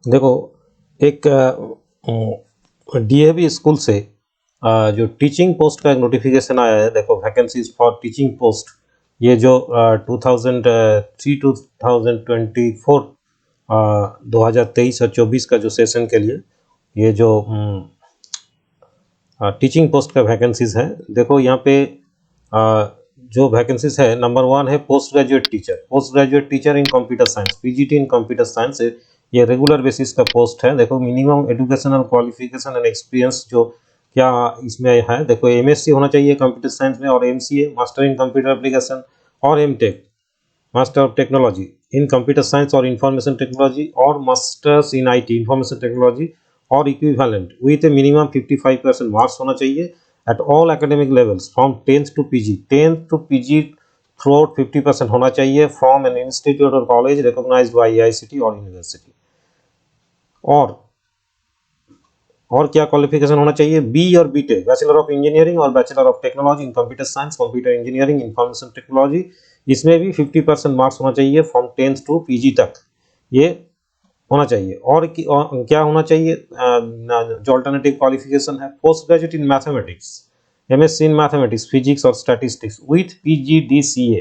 देखो, एक DAV school से जो टीचिंग पोस्ट का एक नोटिफिकेशन आया है। देखो, वैकेंसीज फॉर टीचिंग पोस्ट, ये जो 2023-2024 2023 और 24 का जो सेशन के लिए ये जो टीचिंग पोस्ट का वैकेंसीज है। देखो यहाँ पे जो वैकेंसीज है, नंबर 1 है पोस्ट ग्रेजुएट टीचर इन कंप्यूटर साइंस, पीजीटी इन कंप्यूटर साइंस। ये रेगुलर बेसिस का पोस्ट है। देखो, minimum educational qualification and experience जो क्या इसमें है, देखो एमएससी होना चाहिए कंप्यूटर साइंस में, और MCA master in computer application, और MTech master of technology in computer science और इंफॉर्मेशन टेक्नोलॉजी, और masters in IT information technology और equivalent with a minimum 55% marks होना चाहिए at all academic levels from 10th to PG throughout 50% होना चाहिए from an institute और college recognised by AICTE और university. और क्या क्वालिफिकेशन होना चाहिए? बी और बीटेक, बैचलर ऑफ इंजीनियरिंग और bachelor of technology in computer science, computer engineering, information technology. इसमें भी 50% मार्क्स होना चाहिए फ्रॉम 10th टू पीजी तक, ये होना चाहिए। और क्या होना चाहिए? जो अल्टरनेटिव क्वालिफिकेशन है, post graduate in mathematics, MSc in mathematics, physics और statistics with PGDCA,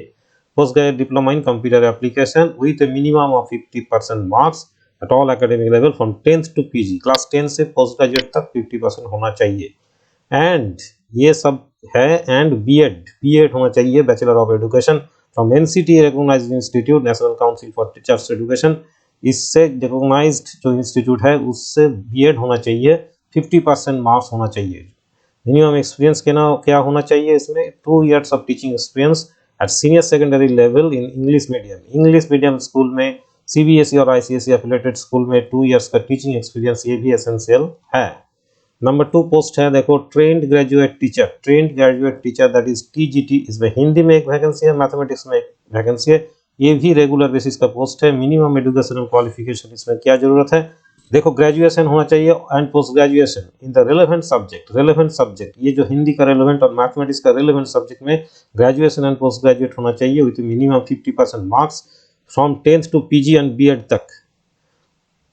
post graduate diploma in computer application with a minimum of 50% marks at all academic level from 10th to PG. Class 10 से post graduate तक 50% होना चाहिए। And ये सब है। And BEd होना चाहिए, bachelor of education from NCT recognised institute, national council for teachers education. इससे रिकॉग्नाइज्ड जो इंस्टीट्यूट है उससे बीएड होना चाहिए, 50% मार्क्स होना चाहिए। मिनिमम एक्सपीरियंस क्या होना चाहिए इसमें? 2 years of teaching experience eight senior secondary level in English medium school में, सीबीएसई और आईसीएसई एफिलिएटेड स्कूल में 2 years का टीचिंग एक्सपीरियंस, ये भी एसेंशियल है। नंबर 2 पोस्ट है, देखो trained graduate teacher that is TGT. इसमें हिंदी में एक वैकेंसी है, मैथमेटिक्स में एक वैकेंसी है। ये भी रेगुलर बेसिस का पोस्ट है। मिनिमम एजुकेशनल क्वालिफिकेशन इसमें क्या जरूरत है? देखो, ग्रेजुएशन होना चाहिए and post graduation in the relevant subject. ये जो हिंदी का रेलेवेंट और मैथमेटिक्स का रेलेवेंट सब्जेक्ट में ग्रेजुएशन एंड पोस्ट ग्रेजुएट होना चाहिए with minimum 50% marks from 10th to PG and BEd तक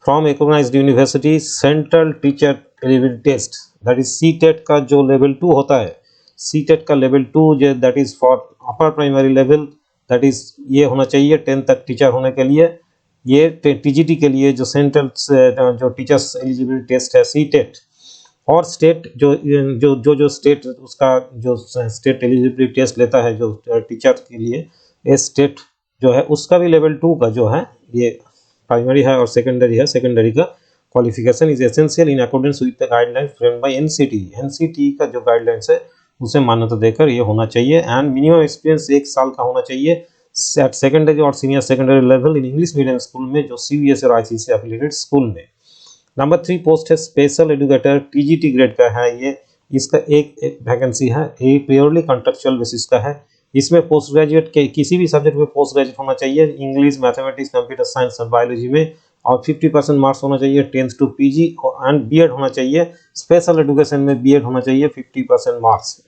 from recognised university. Central teacher eligibility test that is CTET का जो लेवल 2 होता है, सीटेट का लेवल 2 जो that is for upper primary level, that is ये होना चाहिए 10 तक टीचर होने के लिए। ये टीजीटी के लिए जो सेंट्रल जो टीचर्स एलिजिबिलिटी टेस्ट है सीटेट, और स्टेट जो स्टेट उसका जो स्टेट एलिजिबिलिटी टेस्ट लेता है जो टीचर के लिए, ये स्टेट जो है उसका भी लेवल 2 का जो है, ये प्राइमरी है और सेकेंडरी है। सेकेंडरी का qualification is essential in accordance with the guidelines framed bye NCT का जो गाइडलाइंस है उसे मान्यता देकर ये होना चाहिए। एंड मिनिमम एक्सपीरियंस 1 साल का होना चाहिए एट सेकेंडरी और senior secondary level in English medium school में, जो सीबीएसई और आईसीएसई एफिलिएटेड स्कूल में। नंबर 3 पोस्ट है स्पेशल एजुकेटर, टीजीटी ग्रेड का है ये। इसका एक वैकेंसी है, ये प्योरली कॉन्ट्रेक्चुअल बेसिस का है। इसमें पोस्ट ग्रेजुएट के किसी भी सब्जेक्ट में पोस्ट ग्रेजुएट होना चाहिए, इंग्लिश, मैथमेटिक्स, कंप्यूटर साइंस और बायोलॉजी में, और 50% मार्क्स होना चाहिए 10th to PG. And BEd होना चाहिए, स्पेशल एजुकेशन में बीएड होना चाहिए 50% मार्क्स।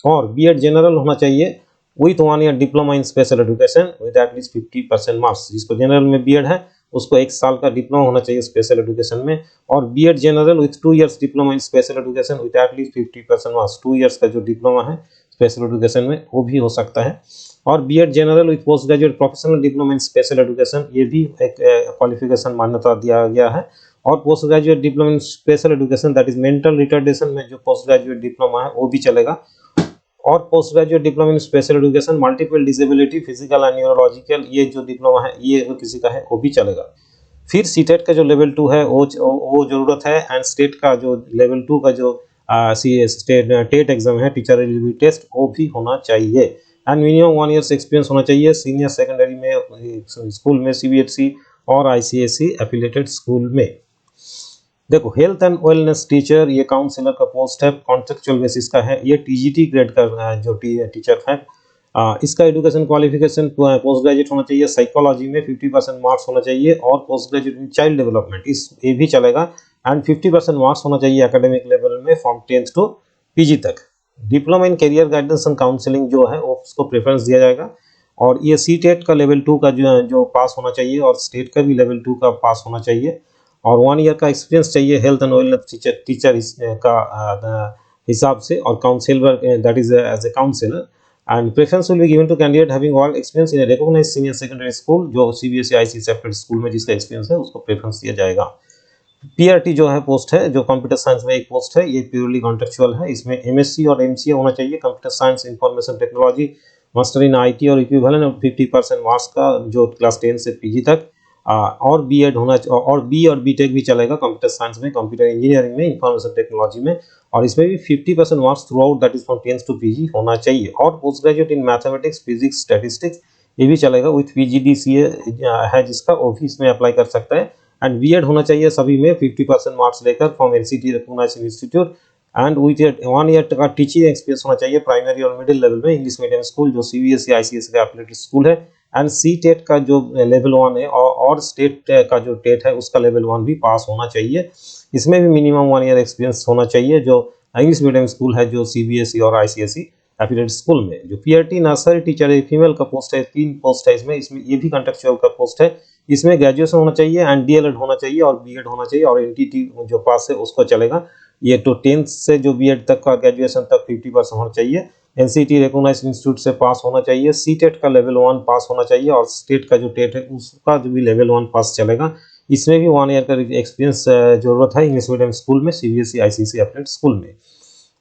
और बीएड जनरल होना चाहिए with 1 year diploma in special education with at least 50% marks. जिसको जनरल में बीएड है उसको 1 साल का डिप्लोमा होना चाहिए स्पेशल एजुकेशन में, और BEd general with 2 years diploma in special education with at least 50% marks. 2 years का जो डिप्लोमा है स्पेशल एजुकेशन में वो भी हो सकता है। और BEd general with post graduate professional diploma in special education, ये भी एक क्वालिफिकेशन मान्यता दिया गया है। और post graduate diploma in special education that is mental retardation में जो पोस्ट ग्रेजुएट डिप्लोमा है वो भी चलेगा। और post graduate diploma in special education multiple disability, physical and neurological, ये जो डिप्लोमा है ये किसी का है वो भी चलेगा। फिर सीटेट का जो लेवल 2 है वो जरूरत है। एंड स्टेट का जो लेवल 2 का जो टेट एग्जाम है, टीचर एलिजिबिलिटी टेस्ट, वो भी होना चाहिए। एंड मिनिमम 1 year एक्सपीरियंस होना चाहिए सीनियर सेकेंडरी में स्कूल में, सीबीएसई और आईसीएसई एफिलिएटेड स्कूल में। देखो, हेल्थ एंड वेलनेस टीचर, ये काउंसलर का पोस्ट है, कॉन्ट्रेक्चुअल बेसिस का है। ये टीजीटी ग्रेड का जो टीचर है, इसका एजुकेशन क्वालिफिकेशन पोस्ट ग्रेजुएट होना चाहिए, साइकोलॉजी में 50% मार्क्स होना चाहिए, और post graduate in child development ये भी चलेगा। एंड 50% मार्क्स होना चाहिए एकेडमिक लेवल में फ्रॉम 10th टू पीजी तक। Diploma in career guidance and counselling जो है वो उसको प्रेफरेंस दिया जाएगा। और ये सी टेट का लेवल 2 का जो पास होना चाहिए और स्टेट का भी लेवल 2 का पास होना चाहिए और 1 ईयर का एक्सपीरियंस चाहिए हेल्थ एंड वेलनेस टीचर का हिसाब से और counsellor that is as a counsellor and preference will be given to candidate having work experience in a recognised senior secondary school जो सीबीएसई आईसीएसई एफिलिएटेड स्कूल में जिसका experience है उसको preference दिया जाएगा। पीआरटी जो है पोस्ट है जो कंप्यूटर साइंस में एक पोस्ट है ये प्योरली कॉन्ट्रेक्चुअल है। इसमें एमएससी और एमसीए होना चाहिए computer science information technology master in IT और इक्विवेलेंट ऑफ 50% मार्क्स का जो क्लास 10 से पीजी तक और बीएड होना और बी और बीटेक भी चलेगा कंप्यूटर साइंस में कंप्यूटर इंजीनियरिंग में इंफॉर्मेशन टेक्नोलॉजी में और इसमें भी 50% marks throughout that is from 10th to PG होना चाहिए और post graduate in mathematics physics statistics ये भी चलेगा विथ पीजीडीसीए है जिसका ऑफिस में अप्लाई कर सकता है एंड बीएड होना चाहिए सभी में 50% मार्क्स लेकर from NCT recognised institute and with 1 year का टीचिंग एक्सपीरियंस होना चाहिए प्राइमरी और मिडिल लेवल में इंग्लिश मीडियम स्कूल जो सीबीएसई आईसीएसई का एफिलिएटेड स्कूल है एंड सी टेट का जो लेवल 1 है और स्टेट का जो टेट है उसका लेवल 1 भी पास होना चाहिए। इसमें भी मिनिमम 1 ईयर एक्सपीरियंस होना चाहिए जो इंग्लिश मीडियम स्कूल है जो सीबीएसई और आईसीएसई एफिलिएटेड स्कूल में। जो पीआरटी नर्सरी टीचर है फीमेल का पोस्ट है 3 पोस्ट है इसमें ये भी कॉन्ट्रेक्चुअल का पोस्ट है। इसमें ग्रेजुएशन होना चाहिए एंड डीएलएड होना चाहिए और बीएड होना चाहिए और एनटीटी जो पास है उसको चलेगा। ये तो 10th से जो बीएड तक का ग्रेजुएशन तक 50% होना चाहिए। एनसीटी रिकॉग्नाइज्ड इंस्टीट्यूट से पास होना चाहिए। सीटेट का लेवल 1 पास होना चाहिए और स्टेट का जो टेट है उसका जो भी लेवल 1 पास चलेगा। इसमें भी 1 ईयर का एक्सपीरियंस जरूरत है इंग्लिश मीडियम स्कूल में सीबीएसई आईसीएसई एफिलिएटेड स्कूल में।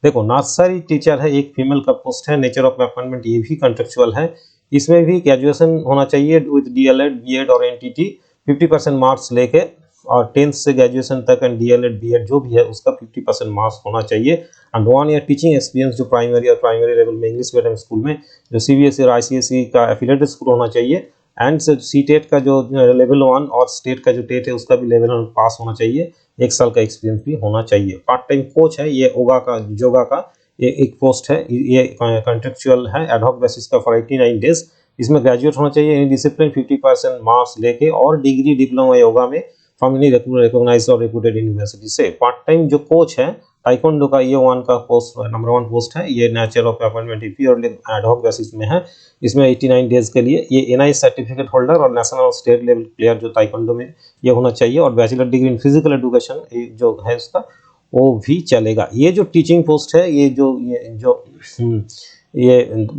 देखो नर्सरी टीचर है एक फीमेल का पोस्ट है नेचर ऑफ अपॉइंटमेंट ये भी कॉन्ट्रेक्चुअल है। इसमें भी ग्रेजुएशन होना चाहिए विद डीएलएड बीएड और एनटीटी 50% मार्क्स लेके और 10th से ग्रेजुएशन तक एंड डीएलएड बीएड जो भी है उसका 50% मार्क्स होना चाहिए एंड 1 ईयर टीचिंग एक्सपीरियंस जो प्राइमरी और प्राइमरी लेवल में इंग्लिश मीडियम स्कूल में जो सीबीएसई और आईसीएसई का एफिलिएटेड स्कूल होना चाहिए एंड सीटेट का जो लेवल 1 और स्टेट का जो टेट है उसका भी लेवल 1 पास होना चाहिए। 1 साल का एक्सपीरियंस भी होना चाहिए। पार्ट टाइम कोच है ये योगा का ये एक पोस्ट है ये कॉन्ट्रेक्चुअल है एडहॉक बेसिस का फॉर 89 डेज। इसमें ग्रेजुएट होना चाहिए इन डिसिप्लिन 50% मार्क्स लेके और डिग्री डिप्लोमा योगा में फ्रॉम एनी रिकॉग्नाइज्ड और रेपुटेड यूनिवर्सिटी से। पार्ट टाइम जो कोच है ताइक्वांडो का ये 1 का पोस्ट नंबर 1 पोस्ट है ये nature of appointment purely ad hoc basis में है। इसमें 89 डेज के लिए ये एनआई सर्टिफिकेट होल्डर और नेशनल और स्टेट लेवल प्लेयर जो ताइक्वांडो में ये होना चाहिए और bachelor degree in physical education जो है उसका वो भी चलेगा। ये जो टीचिंग पोस्ट है ये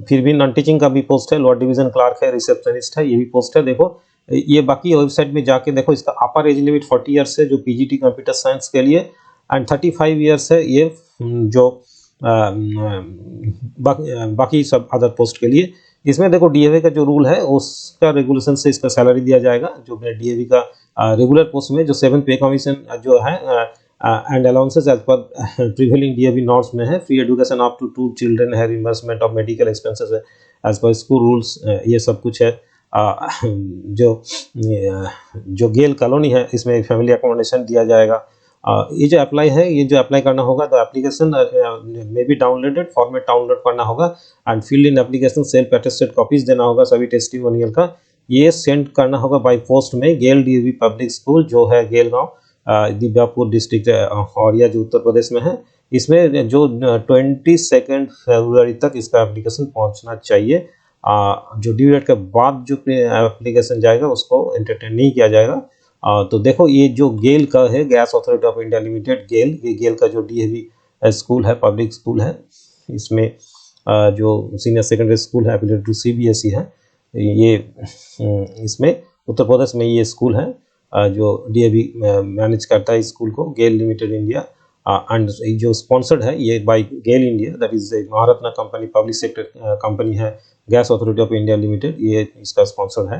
फिर भी नॉन टीचिंग का भी पोस्ट है लोअर डिवीजन क्लार्क है रिसेप्शनिस्ट है ये भी पोस्ट है। देखो ये बाकी वेबसाइट में जाके देखो इसका अपर एज लिमिट 40 ईयर्स है जो पीजीटी कंप्यूटर साइंस के लिए एंड 35 ईयर्स है ये जो बाकी सब अदर पोस्ट के लिए। इसमें देखो डीएवी का जो रूल है उसका रेगुलेशन से इसका सैलरी दिया जाएगा जो डीएवी का रेगुलर पोस्ट में जो 7th पे कमीशन जो है and allowances as per prevailing DAV norms में है। Free education up to 2 children है रिइंबर्समेंट ऑफ मेडिकल एक्सपेंसेस है एज पर स्कूल रूल्स ये सब कुछ है। जो गेल कॉलोनी है इसमें फैमिली अकोमोडेशन दिया जाएगा। ये जो अप्लाई है ये जो अप्लाई करना होगा तो एप्लीकेशन में बी डाउनलोडेड फॉर्मेट डाउनलोड करना होगा and field in application self attested copies देना होगा सभी टेस्टिमोनियल का। ये सेंड करना होगा बाय पोस्ट में गेल डीएवी पब्लिक स्कूल जो है गेलगांव दिव्यापुर डिस्ट्रिक्ट औरिया जो उत्तर प्रदेश में है। इसमें जो 22 फरवरी तक इसका एप्लीकेशन पहुंचना चाहिए। जो ड्यू डेट के बाद जो एप्लीकेशन जाएगा उसको एंटरटेन नहीं किया जाएगा। तो देखो ये जो गेल का है gas authority of India limited GAIL ये गेल का जो डीएवी स्कूल है पब्लिक स्कूल है इसमें जो सीनियर सेकेंडरी स्कूल है एफिलिएटेड टू सीबीएसई है ये इसमें उत्तर प्रदेश में ये स्कूल है जो डीएवी मैनेज करता है स्कूल को गेल लिमिटेड इंडिया एंड जो स्पॉन्सर्ड है ये by GAIL India that is Maharatna company public sector company है gas authority of India limited ये इसका स्पॉन्सर्ड है।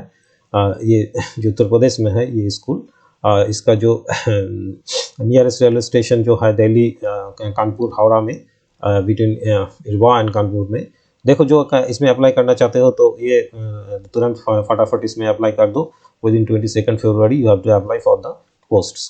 ये जो उत्तर प्रदेश में है ये स्कूल इसका जो नियरेस्ट रेलवे स्टेशन जो है दिल्ली कानपुर हावड़ा में बिटवीन इरवा एंड कानपुर में। देखो जो इसमें अप्लाई करना चाहते हो तो ये तुरंत फटाफट इसमें अप्लाई कर दो विदिन 22 फरवरी you have to apply for the posts.